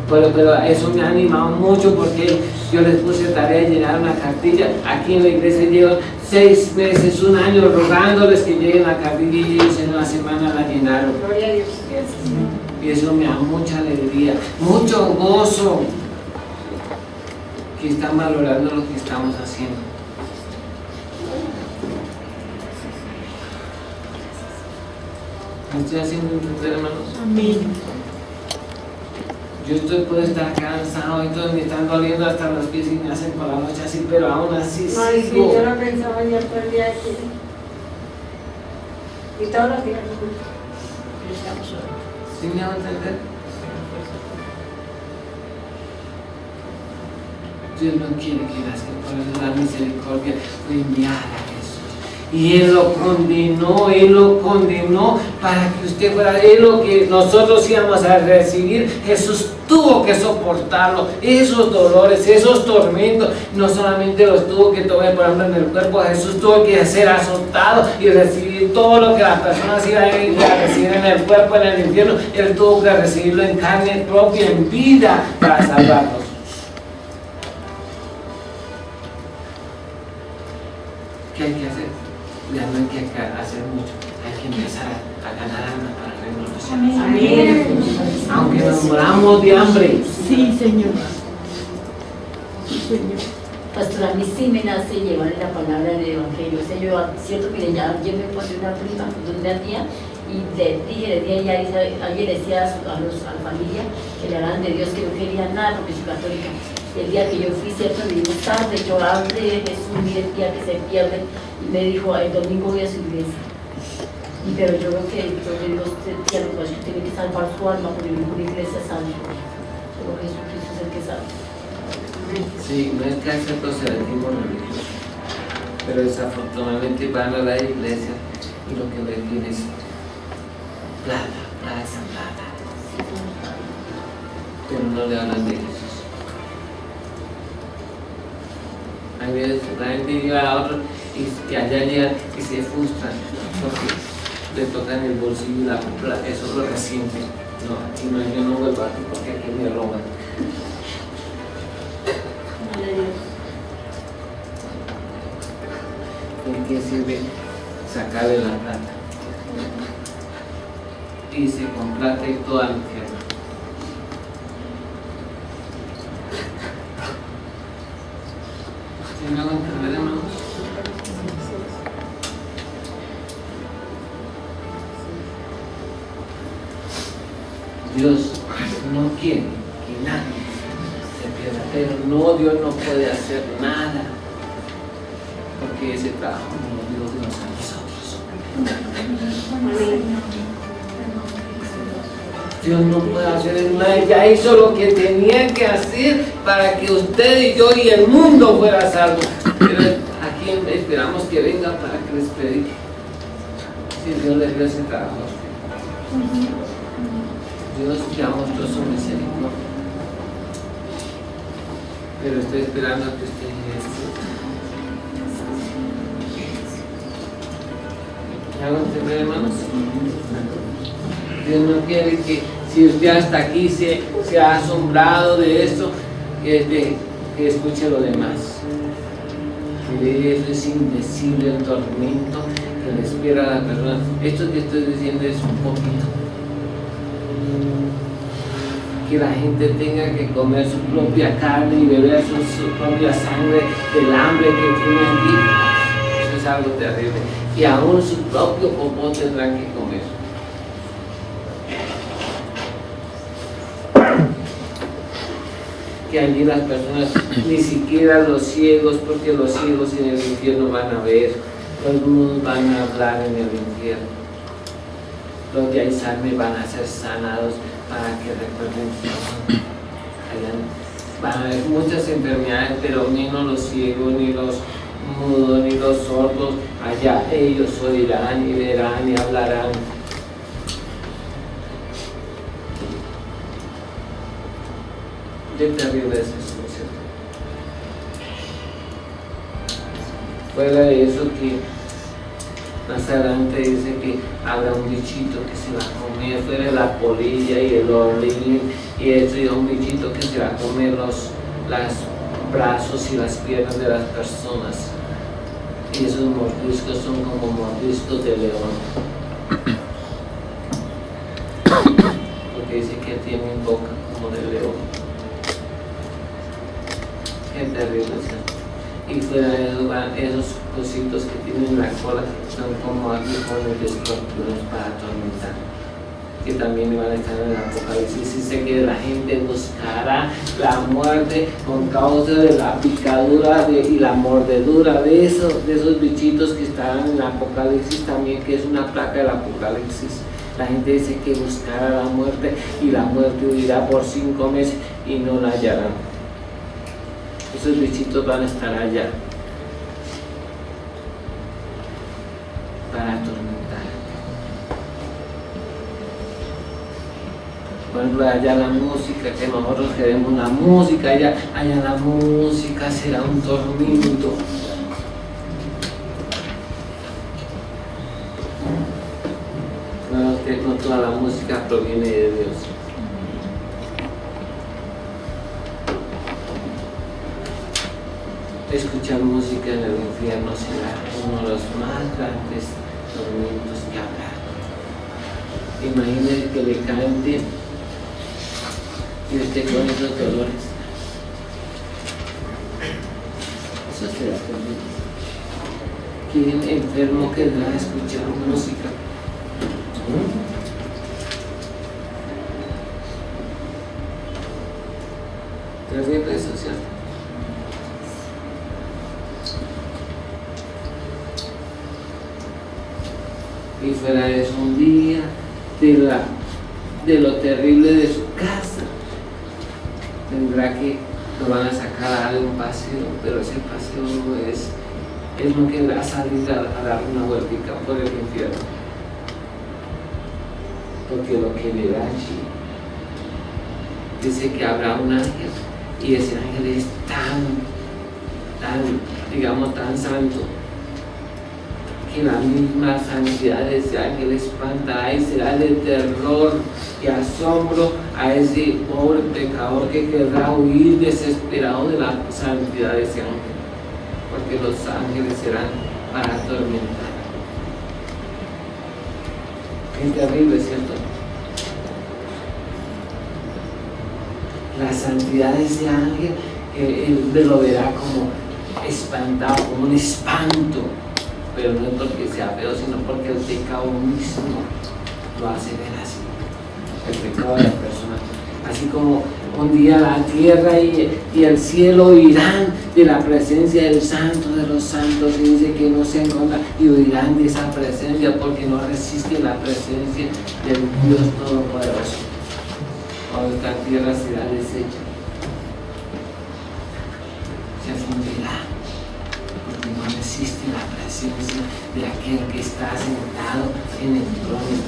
Pero eso me ha animado mucho porque yo les puse tarea de llenar una cartilla. Aquí en la iglesia llevan 6 meses, 1 año rogándoles que lleguen la cartilla y ellos en una semana la llenaron. Gloria a Dios. Y eso me da mucha alegría, mucho gozo, que están valorando lo que estamos haciendo. ¿Me estoy haciendo entender, hermanos? Amén. Yo puedo estar cansado y todo, me están doliendo hasta los pies y me hacen por la noche así, pero aún así Ay, sí, sigo. yo lo pensaba ayer todo el día aquí. Y todos los días. ¿Sí me van a entender? Dios no quiere que las que por eso la misericordia fue enviada a Jesús. Y Él lo condenó para que usted fuera, Él lo que nosotros íbamos a recibir, Jesús tuvo que soportarlo, esos dolores, esos tormentos, no solamente los tuvo que tomar por ejemplo en el cuerpo, Jesús tuvo que ser azotado y recibir todo lo que las personas iban a recibir en el cuerpo, en el infierno, Él tuvo que recibirlo en carne propia, en vida, para salvarnos. ¿Qué hay que hacer? Ya no hay que hacer mucho, hay que empezar a ganar almas para el reino de los cielos. Amén. Aunque nos moramos de hambre. Sí, Señor. Sí, Señor. Pastor, a mí sí me nace llevar la palabra del Evangelio. O sea, yo, cierto, mire, ya yo me puse una prima, una tía, y le dije, ayer decía a la familia que le hablaran de Dios, que no quería nada porque soy católica. Y el día que yo fui, cierto, le digo, tarde, yo hablé de Jesús, mire, tía, que se pierde. Y me dijo, el domingo voy a su iglesia. Y pero yo creo que yo le digo, tía, lo que tiene que salvar su alma, porque ninguna iglesia salva. Solo Jesucristo es el que salva. Sí, no es que hace proselitismo religioso, pero desafortunadamente van a la iglesia y lo que le piden es plata, plata, pero no le hablan de Jesús. A veces la gente llega a otro y allá llegan y se frustran porque le tocan el bolsillo y la plata, eso lo resienten. No, aquí no, yo no vuelvo aquí porque aquí me roban. ¿En qué sirve sacarle la plata? Dice con plata y toda la tierra. ¿Sí me hago entender, hermanos? Dios no quiere que nadie se pierda, pero no, Dios no puede hacer nada, porque ese trabajo no lo dio Dios a nosotros. Dios no puede hacer nada, ya hizo lo que tenía que hacer para que usted y yo y el mundo fuera salvo. Pero aquí esperamos que venga para que les predique. Si Dios les dio ese trabajo a usted. Dios ya mostró su misericordia, pero estoy esperando a que usted llegue a esto. ¿Me hago entender, hermanos? Dios no quiere que, si usted hasta aquí se ha asombrado de esto, que escuche lo demás. Que eso es indecible el tormento que le espera a la persona. Esto que estoy diciendo es un poquito. Que la gente tenga que comer su propia carne y beber su propia sangre del hambre que tiene aquí, eso es algo terrible. Y aún su propio popó tendrán que comer. Que allí las personas, ni siquiera los ciegos, porque los ciegos en el infierno van a ver, los mudos van a hablar en el infierno, los de Alzheimer van a ser sanados para que recuerden que van a haber muchas enfermedades, pero menos los ciegos, ni los mudos, ni los sordos. Allá ellos oirán y verán y hablarán. Qué terrible es eso, ¿cierto? Fuera de eso, que más adelante dice que habrá un bichito que se va a comer, fuera de la polilla y el orlín y eso, y un bichito que se va a comer los brazos y las piernas de las personas. Y esos mordiscos son como mordiscos de león. Porque dice que tienen boca como de león. Qué terrible es eso. Y fuera de eso van esos cositos que tienen la cola, son como aguijones de escorpiones para atormentar, que también van a estar en el Apocalipsis. Dice que la gente buscará la muerte con causa de la picadura y la mordedura de esos bichitos que estarán en el Apocalipsis también, que es una placa del Apocalipsis. La gente dice que buscará la muerte y la muerte huirá por 5 meses y no la hallarán. Esos bichitos van a estar allá para atormentar. Por ejemplo, allá la música, que nosotros queremos la música, allá la música será un tormento. Claro que no toda la música proviene de Dios. Escuchar música en el infierno será uno de los más grandes tormentos que habrá. Imagínese que le cante y usted con esos dolores. Eso será terrible. ¿Quién enfermo querrá escuchar música? Terrible eso, ¿cierto? Y fuera de eso, un día de lo terrible de su casa, tendrá que lo van a sacar a dar un paseo, pero ese paseo no es lo que va a salir a dar una vueltica por el infierno. Porque lo que le da allí dice que habrá un ángel, y ese ángel es tan santo, que la misma santidad de ese ángel espanta y será de terror y asombro a ese pobre pecador que querrá huir desesperado de la santidad de ese ángel, porque los ángeles serán para atormentar. Es terrible, ¿cierto? La santidad de ese ángel, él lo verá como espantado, como un espanto, pero no es porque sea feo, sino porque el pecado mismo lo hace ver así, el pecado de la persona. Así como un día la tierra y el cielo huirán de la presencia del Santo de los Santos, y dice que no se encuentran y huirán de esa presencia porque no resisten la presencia del Dios Todopoderoso. Cuando esta tierra será deshecha, se fundirá, porque no resiste la presencia de aquel que está sentado en el trono.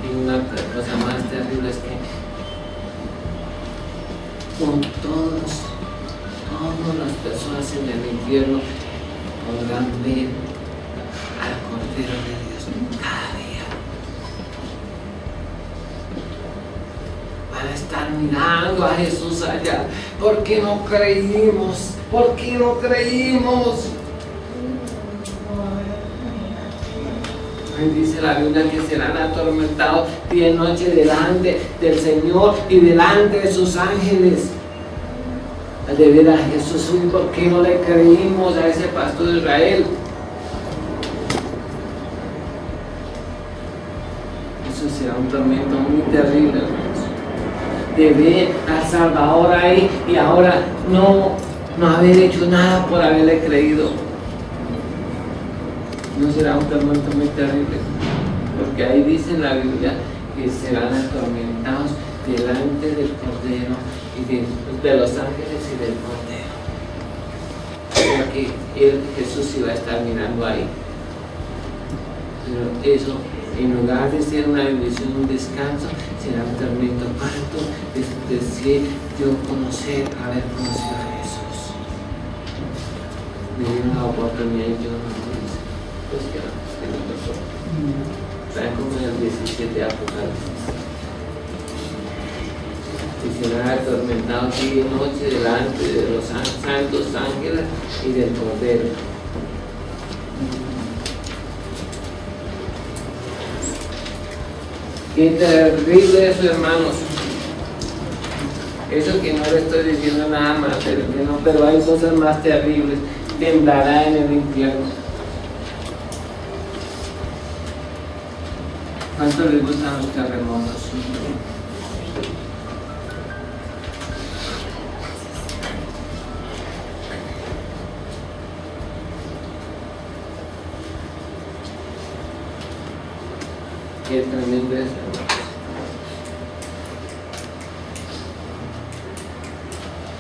Y una cosa más terrible es que con todas las personas en el infierno podrán ver al Cordero de Dios cada día. Van a estar mirando a Jesús allá. ¿Por qué no creímos? ¿Por qué no creímos? Dice la Biblia que serán atormentados día y noche delante del Señor y delante de sus ángeles. Al de ver a Jesús, ¿por qué no le creímos a ese pastor de Israel? Eso será un tormento muy terrible, hermanos. De ver al Salvador ahí y ahora no haber hecho nada por haberle creído. No será un tormento muy terrible, porque ahí dice en la Biblia que serán atormentados delante del Cordero y de los ángeles y del Cordero. Porque Jesús iba a estar mirando ahí. Pero eso, en lugar de ser una bendición, un descanso, será un tormento. ¿Cuánto deseo yo haber conocido a Jesús? Me dieron la oportunidad y yo no lo hice. Pues que no pasó. Están como en el 17 de Apocalipsis. Y serán atormentados día y noche delante de los santos ángeles y del Cordero. Qué terrible eso, hermanos. Eso que no le estoy diciendo nada más, pero hay cosas más terribles. Temblará en el infierno. ¿Cuánto les gustan los terremotos? Qué tremendo es, hermanos.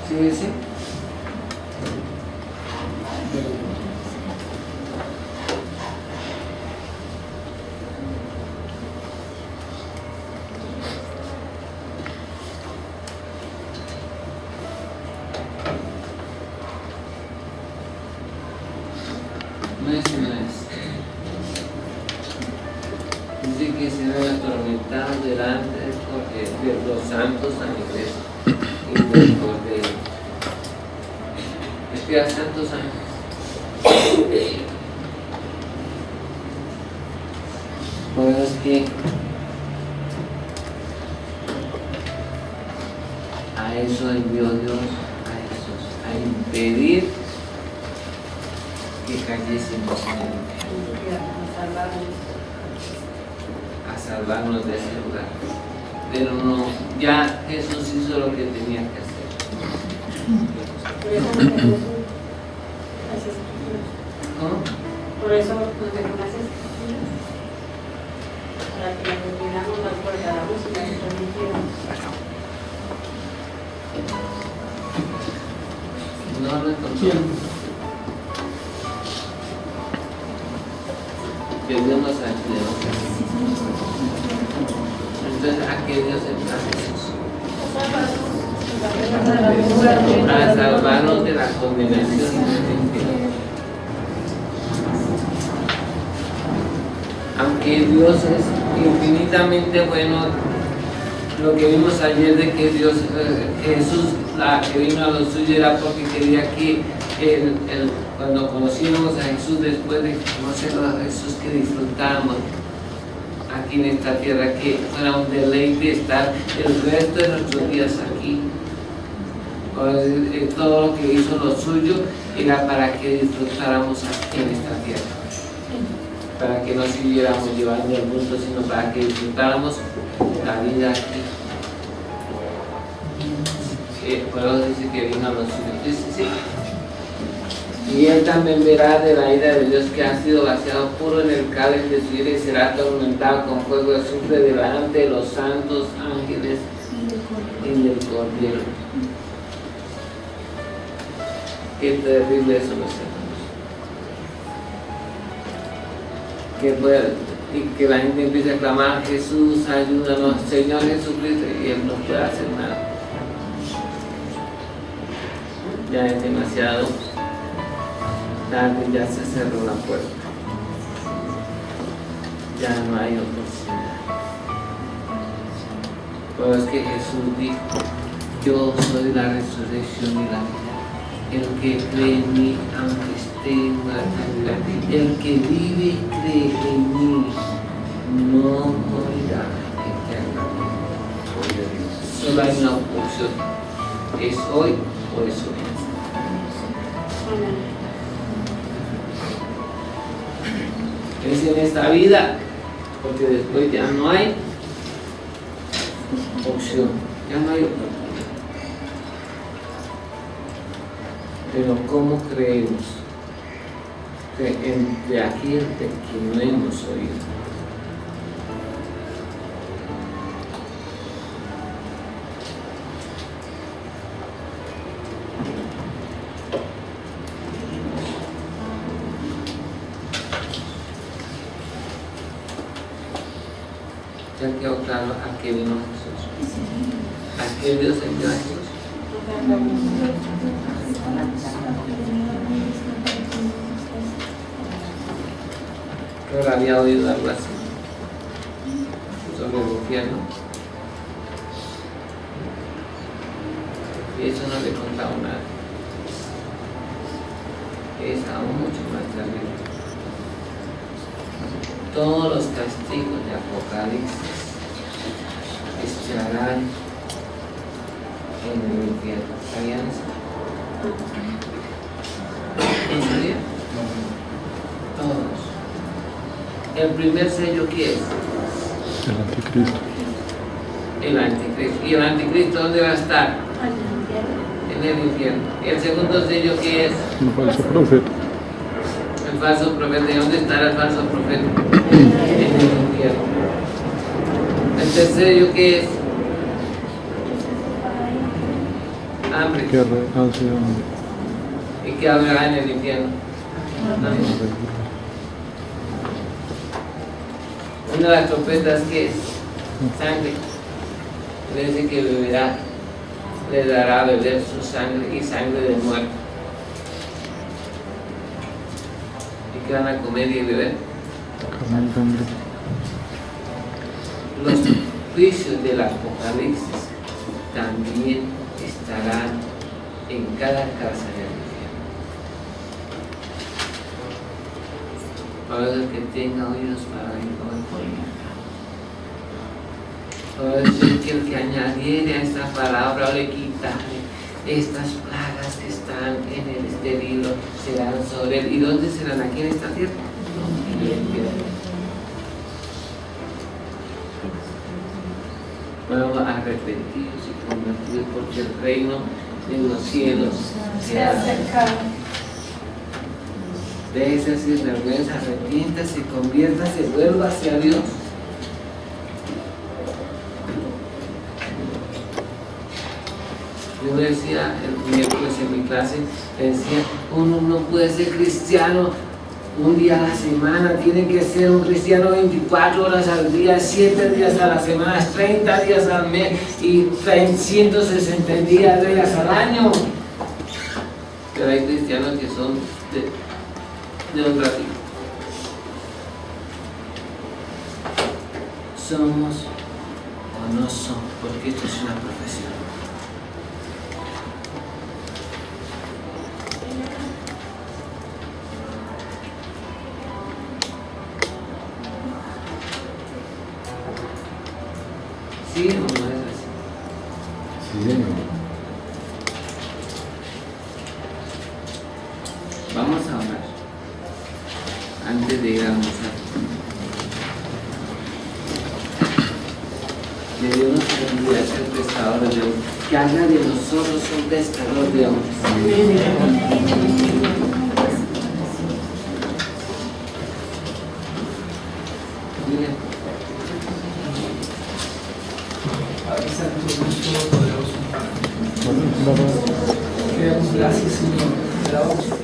¿Sí? No es. Dice que serán atormentados delante de los santos ángeles y del Cordero. Es que hay santos ángeles. Por eso es que a eso envió Dios a Jesús, a impedir que cayésemos en el infierno, a salvarnos de ese lugar. Pero no, ya Jesús hizo lo que tenía que hacer. ¿Cómo? Por eso nos dejó las escrituras, para que las entendamos más fuerte. agradamos y nosotros también. No lo encontró. Que Dios nos ayude. Entonces, ¿a qué Dios envía a Jesús? A salvarnos de la condenación del infierno. Aunque Dios es infinitamente bueno, lo que vimos ayer de que Dios, Jesús, que vino a lo suyo era porque quería que cuando conociéramos a Jesús, después de conocerlo a Jesús, que disfrutáramos aquí en esta tierra, que fuera un deleite estar el resto de nuestros días aquí. Todo lo que hizo lo suyo era para que disfrutáramos aquí en esta tierra, para que no siguiéramos llevando al mundo, sino para que disfrutáramos la vida aquí. Por eso dice que vino a los suyos. Dice, sí. Y él también verá de la ira de Dios que ha sido vaciado puro en el cáliz de su ira y será atormentado con fuego de azufre delante de los santos ángeles y del Cordero. Qué terrible eso, los hermanos. Que la gente empiece a clamar: Jesús, ayúdanos, Señor Jesucristo, y Él no puede hacer nada. Ya es demasiado tarde, ya se cerró la puerta. Ya no hay oportunidad. Pero es que Jesús dijo: yo soy la resurrección y la vida. El que cree en mí, aunque esté muerto, el que vive y cree en mí, no morirá eternamente. Solo hay una opción: es hoy o es hoy. Es en esta vida, porque después ya no hay opción, ya no hay oportunidad. Pero ¿cómo creemos que entre aquel de que no hemos oído? Ya quedó claro a qué vino Jesús. ¿A qué Dios envió a Jesús? Pero había oído algo así sobre el infierno, y eso no le contaba nada. Es aún mucho más terrible. Todos los castigos de Apocalipsis estarán en el infierno. ¿Sabían eso? ¿En serio? Todos. El primer sello, ¿qué es? El anticristo. El anticristo. ¿Y el anticristo dónde va a estar? En el infierno. ¿Y el segundo sello, qué es? El falso profeta. El falso profeta. ¿Y dónde estará el falso profeta? En el infierno. El tercer sello, ¿qué es? Hambre. Guerra, ansia, hambre. ¿Y qué habrá en el infierno? Una de las trompetas, que es sangre, le dice que beberá, le dará a beber su sangre y sangre de muerto. ¿Y qué van a comer y beber? Carne y sangre. Los juicios del Apocalipsis también estarán en cada casa del infierno. Para el que tenga oídos para oír, para decir que el que añadiere a esta palabra o le quitare estas plagas que están en este libro serán sobre él. ¿Y dónde serán? ¿Aquí en esta tierra? No, en el infierno. Bueno, arrepentidos y convertidos, porque el reino de los cielos se ha acercado. Déjese sin vergüenza, arrepiéntase, conviértase, vuelva hacia Dios. uno decía el miércoles en mi clase, decía, uno no puede ser cristiano un día a la semana, tiene que ser un cristiano 24 horas al día, 7 días a la semana, 30 días al mes y 160 días al año. Pero hay cristianos que son de un ratito. ¿Somos o no somos? Porque esto es una profesión. ¿Sí o no es así? Sí, señor. Vamos a orar antes de ir a almorzar. Que Dios nos ayude a ser pescadores de hombres, que haga de nosotros un pescador de hombres. Mira. Padre Santo, Dios Todopoderoso, Padre. Te damos gracias, Señor. Te damos